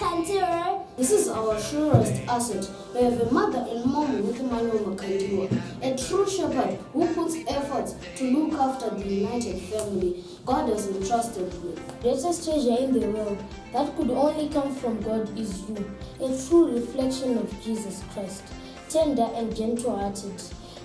Makandiwa. This is our surest asset. We have a mother and mom with Emmanuel Makandiwa, a true shepherd who puts effort to look after the united family God has entrusted with. The greatest treasure in the world that could only come from God is you, a true reflection of Jesus Christ, tender and gentle-hearted,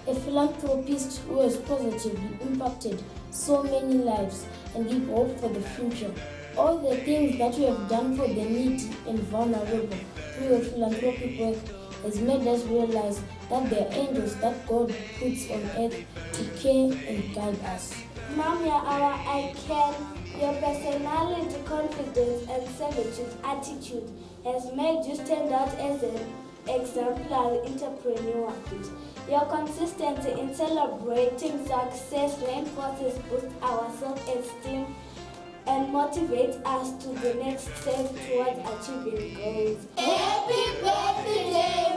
a philanthropist who has positively impacted so many lives and give hope for the future. All the things that you have done for the needy and vulnerable through your philanthropic work has made us realize that there are angels that God puts on earth to care and guide us. Mom, you're our icon. Your personality, confidence, and servitude attitude has made you stand out as an exemplary entrepreneur. Your consistency in celebrating success reinforces boosts our self-esteem and motivates us to the next step towards achieving goals. Happy birthday!